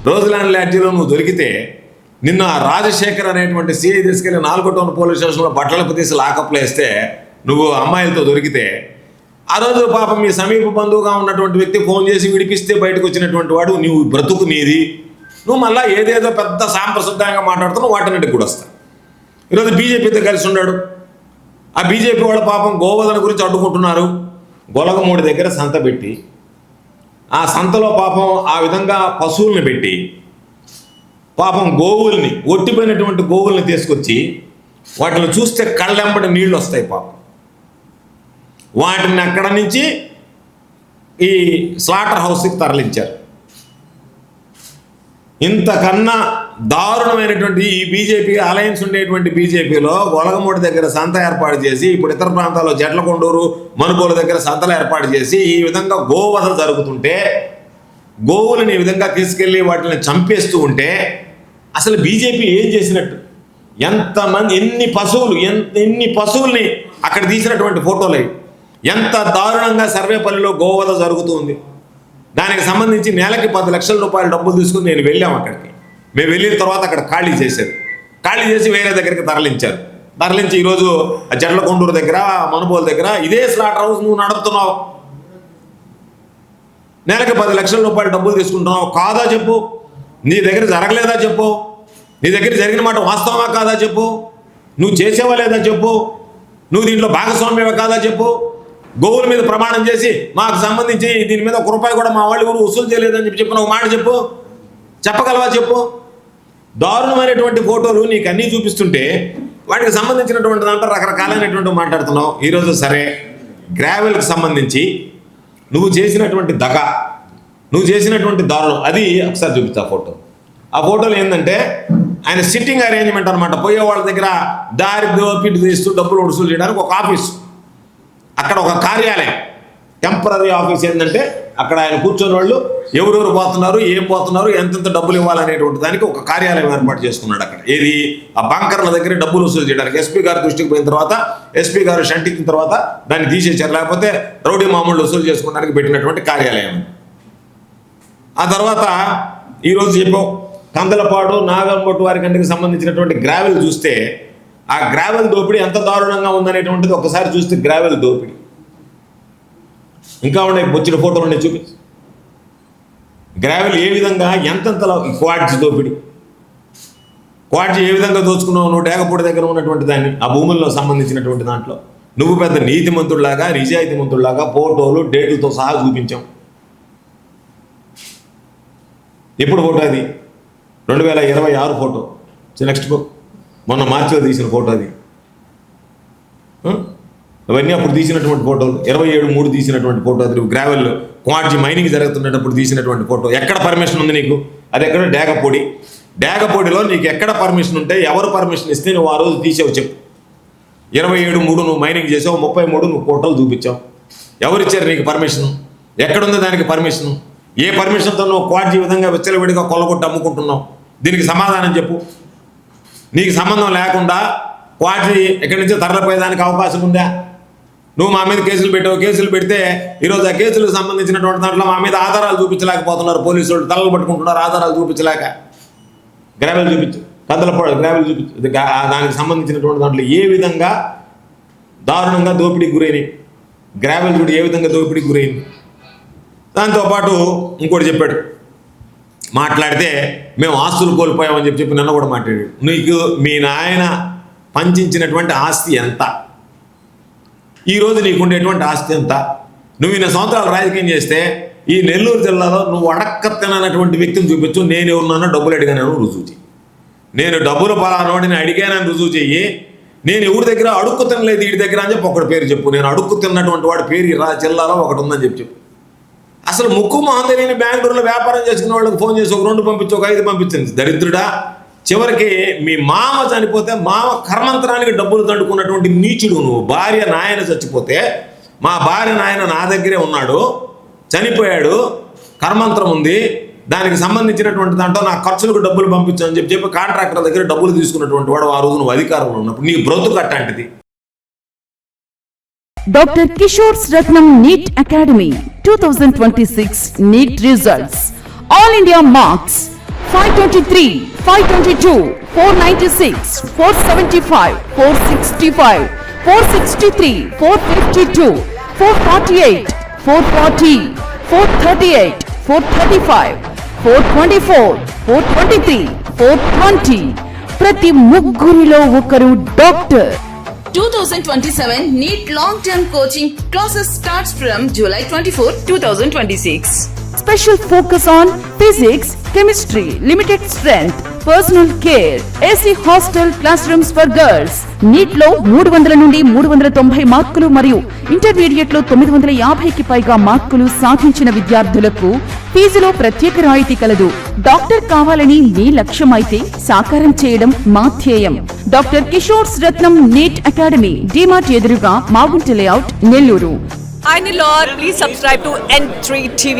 రోజ్లాండ్ లాడ్జీలో నువ్వు దొరికితే నిన్న రాజశేఖర్ అనేటువంటి సిఐ తీసుకెళ్లి 4వ టౌన్ పోలీస్ స్టేషన్లో బట్టలకు తీసి లాకప్లో వేస్తే నువ్వు అమ్మాయిలతో దొరికితే ఆ రోజు పాపం మీ సమీప బంధువుగా ఉన్నటువంటి వ్యక్తి ఫోన్ చేసి విడిపిస్తే బయటకు వచ్చినటువంటి వాడు నువ్వు బ్రతుకు నీది, నువ్వు మళ్ళీ ఏదేదో పెద్ద సాంప్రశుద్ధంగా మాట్లాడుతున్నావు, వాటిన్నిటికి కూడా వస్తాయి. ఈరోజు బీజేపీతో కలిసి ఉన్నాడు. ఆ బీజేపీ వాళ్ళ పాపం గోవధన గురించి అడ్డుకుంటున్నారు. గొలగమూడి దగ్గర సంత పెట్టి ఆ సంతలో పాపం ఆ విధంగా పశువుల్ని పెట్టి పాపం గోవుల్ని ఒట్టిపోయినటువంటి గోవుల్ని తీసుకొచ్చి వాటిని చూస్తే కళ్ళెంబడి నీళ్ళు వస్తాయి పాపం. వాటిని అక్కడ నుంచి ఈ స్లాటర్ హౌస్కి తరలించారు. ఇంతకన్నా దారుణమైనటువంటి ఈ బీజేపీ అలయన్స్ ఉండేటువంటి బీజేపీలో గొలగమూడి దగ్గర సంత ఏర్పాటు చేసి ఇప్పుడు ఇతర ప్రాంతాల్లో జట్లకొండూరు మనుగోలు దగ్గర సంతలు ఏర్పాటు చేసి ఈ విధంగా గోవధ జరుగుతుంటే గోవులను ఈ విధంగా తీసుకెళ్ళి వాటిని చంపేస్తూ ఉంటే అసలు బీజేపీ ఏం చేసినట్టు? ఎంతమంది ఎన్ని పశువుల్ని అక్కడ తీసినటువంటి ఫోటోలు, ఎంత దారుణంగా సర్వేపల్లిలో గోవధ జరుగుతుంది. దానికి సంబంధించి నెలకి 10 లక్షల రూపాయలు డబ్బులు తీసుకుని నేను వెళ్ళాము అక్కడికి. మేము వెళ్ళిన తర్వాత అక్కడ ఖాళీ చేశారు. ఖాళీ చేసి వేరే దగ్గరికి తరలించారు. తరలించి ఈరోజు జట్లకొండూరు దగ్గర మనుబోలు దగ్గర ఇదే స్లాటర్ హౌస్ నువ్వు నడుపుతున్నావు. నెలకి 10 లక్షల రూపాయలు డబ్బులు తీసుకుంటున్నావు. కాదా చెప్పు? నీ దగ్గర జరగలేదా చెప్పు? నీ దగ్గర జరిగిన మాట వాస్తవమా కాదా చెప్పు? నువ్వు చేసేవా లేదా చెప్పు? నువ్వు దీంట్లో భాగస్వామ్యమా కాదా చెప్పు? గోవుల మీద ప్రమాణం చేసి మాకు సంబంధించి దీని మీద 1 రూపాయి కూడా మా వాళ్ళు ఎవరు వసూలు చేయలేదని చెప్పిన ఒక మాట చెప్పు. చెప్పగలవా చెప్పు? దారుణమైనటువంటి ఫోటోలు నీకు అన్నీ చూపిస్తుంటే వాటికి సంబంధించినటువంటి దాంట్లో రకరకాలైనటువంటి మాట్లాడుతున్నావు. ఈరోజు సరే, గ్రావెల్కి సంబంధించి నువ్వు చేసినటువంటి దగ, నువ్వు చేసినటువంటి దారుణం అది ఒకసారి చూపిస్తా ఫోటో. ఆ ఫోటోలు ఏంటంటే ఆయన సిట్టింగ్ అరేంజ్మెంట్ అనమాట. పోయే వాళ్ళ దగ్గర దారి దోపిడి తీస్తూ డబ్బులు వసూలు చేయడానికి ఒక ఆఫీసు, అక్కడ ఒక కార్యాలయం, టెంపరీ ఆఫీస్. ఏంటంటే అక్కడ ఆయన కూర్చొని వాళ్ళు ఎవరెవరు పోతున్నారు, ఏం పోతున్నారు, ఎంతెంత డబ్బులు ఇవ్వాలనేటువంటి దానికి ఒక కార్యాలయం ఏర్పాటు చేసుకున్నాడు అక్కడ. ఏది ఆ బంకర్ల దగ్గర డబ్బులు వసూలు చేయడానికి. ఎస్పీ గారి దృష్టికి పోయిన తర్వాత ఎస్పీ గారు షంటించిన తర్వాత దాన్ని తీసేశారు. లేకపోతే రౌడీ మామూలు వసూలు చేసుకోవడానికి పెట్టినటువంటి కార్యాలయం. ఆ తర్వాత ఈరోజు చెప్పాం కందలపాడు నాగంబొట్టు వారి కంటికి సంబంధించినటువంటి గ్రావెల్ చూస్తే ఆ గ్రావెల్ దోపిడీ ఎంత దారుణంగా ఉందనేటువంటిది ఒకసారి చూస్తే గ్రావెల్ దోపిడీ ఇంకా ఉన్నాయి. వచ్చిన ఫోటోలు ఉన్నాయి చూపించి. గ్రావెల్ ఏ విధంగా ఎంతెంతలో క్వాడ్జీ దోపిడీ, క్వాడ్జీ ఏ విధంగా దోచుకున్నావు నువ్వు డేగపూడి దగ్గర ఉన్నటువంటి దాన్ని, ఆ భూముల్లో సంబంధించినటువంటి దాంట్లో నువ్వు పెద్ద నీతిమంతుడిలాగా నిజాయితీమంతుడిలాగా ఫోటోలు డేట్లతో సహా చూపించాం. ఎప్పుడు ఫోటో అది? 2026 ఫోటో. నెక్స్ట్ బుక్ మొన్న మార్చిలో తీసిన ఫోటో అది. అవన్నీ అప్పుడు తీసినటువంటి ఫోటోలు. 27/3 తీసినటువంటి ఫోటో అది. గ్రావెల్ క్వాడ్జీ మైనింగ్ జరుగుతున్నప్పుడు తీసినటువంటి ఫోటో. ఎక్కడ పర్మిషన్ ఉంది నీకు? అది ఎక్కడ? డేగపూడి. డేగపూడిలో నీకు ఎక్కడ పర్మిషన్ ఉంటే, ఎవరు పర్మిషన్ ఇస్తే నువ్వు ఆ రోజు తీసావు చెప్పు. 27/3 నువ్వు మైనింగ్ చేసావు, 33 నువ్వు ఫోటోలు చూపించావు. ఎవరిచ్చారు నీకు పర్మిషన్? ఎక్కడుంది దానికి పర్మిషన్? ఏ పర్మిషన్తో నువ్వు క్వాడ్జీ విధంగా విచ్చలవిడిగా కొల్లగొట్టి అమ్ముకుంటున్నావు? దీనికి సమాధానం చెప్పు. నీకు సంబంధం లేకుండా క్వాడ్జీ ఎక్కడి నుంచో తరలిపోయేదానికి అవకాశం ఉందా? నువ్వు మా మీద కేసులు పెట్టావు. కేసులు పెడితే ఈరోజు ఆ కేసులకు సంబంధించినటువంటి దాంట్లో మా మీద ఆధారాలు చూపించలేకపోతున్నారు పోలీసు వాళ్ళు. తలలు పట్టుకుంటున్నారు ఆధారాలు చూపించలేక. గ్రావెల్ చూపించు, కందలపాడు గ్రావెల్ చూపించు. దానికి సంబంధించినటువంటి దాంట్లో ఏ విధంగా దారుణంగా దోపిడీకి గురైనవి. గ్రావెల్ చూడు ఏ విధంగా దోపిడీకి గురైంది. దాంతోపాటు ఇంకోటి చెప్పాడు, మాట్లాడితే మేము ఆస్తులు కోల్పోయామని చెప్పి నన్ను కూడా మాట్లాడాడు. నీకు మీ నాయన పంచినటువంటి ఆస్తి ఎంత? ఈరోజు నీకు ఉండేటువంటి ఆస్తి ఎంత? నువ్వు 2 సంవత్సరాలు రాజకీయం చేస్తే ఈ నెల్లూరు జిల్లాలో నువ్వు అడక్కత్తనటువంటి వ్యక్తిని చూపించు. నేను ఎవరున్నానో డబ్బులు అడిగానని రుజువు చెయ్యి. నేను డబ్బులు పలానోడిని అడిగానని రుజువు చెయ్యి. నేను ఎవరి దగ్గర అడుక్కు తినలేదు వీడి దగ్గర అని చెప్పి ఒకటి పేరు చెప్పు. నేను అడుక్కు తిన్నటువంటి వాడి పేరు జిల్లాలో ఒకటి ఉందని చెప్పు. అసలు ముక్కు మొహం తెలియని బెంగళూరులో వ్యాపారం చేసుకున్న వాళ్ళకి ఫోన్ చేసి ఒక 2 పంపించి ఒక 5 పంపించింది. దరిద్రుడా, చివరికి మీ మామ చనిపోతే మామ కర్మంతరానికి డబ్బులు దండుకున్నటువంటి నీచుడు నువ్వు. భార్య నాయన చచ్చిపోతే మా భార్య నాయన నా దగ్గరే ఉన్నాడు, చనిపోయాడు, కర్మంతరం ఉంది, దానికి సంబంధించినటువంటి దాంట్లో నా ఖర్చులకు డబ్బులు పంపించని చెప్పి కాంట్రాక్టర్ దగ్గర డబ్బులు తీసుకున్నటువంటి వాడు ఆ రోజు నువ్వు అధికారంలో ఉన్నప్పుడు నీ బ్రతుకు అట్లాంటిది. Doctor Kishore's Ratnam NEET academy 2026 NEET results. All India marks 523, 522, 496, 475, 465, 463, 452, 448, 440, 438, 435, 424, 423, 420. ప్రతి ముగ్గురిలో ఒకరు doctor. 2027 NEET long-term coaching classes starts from July 24, 2026. Special focus on physics, chemistry, limited strength, personal care, AC hostel classrooms for girls. NEET లో 300 నుండి 390 మార్కులు మరియు intermediate లో 950కి పైగా మార్కులు సాధించిన విద్యార్థులకు ఫీజులో ప్రత్యేక రాయితీ కలదు. డాక్టర్ కావాలని మీ లక్ష్యం అయితే సాకారం చేయడం మా ధ్యేయం. Doctor Kishore's Ratnam NEET academy, DMart ఎదురుగా, Magunta layout, Nellore. Hi Nilor, please subscribe to N3 TV.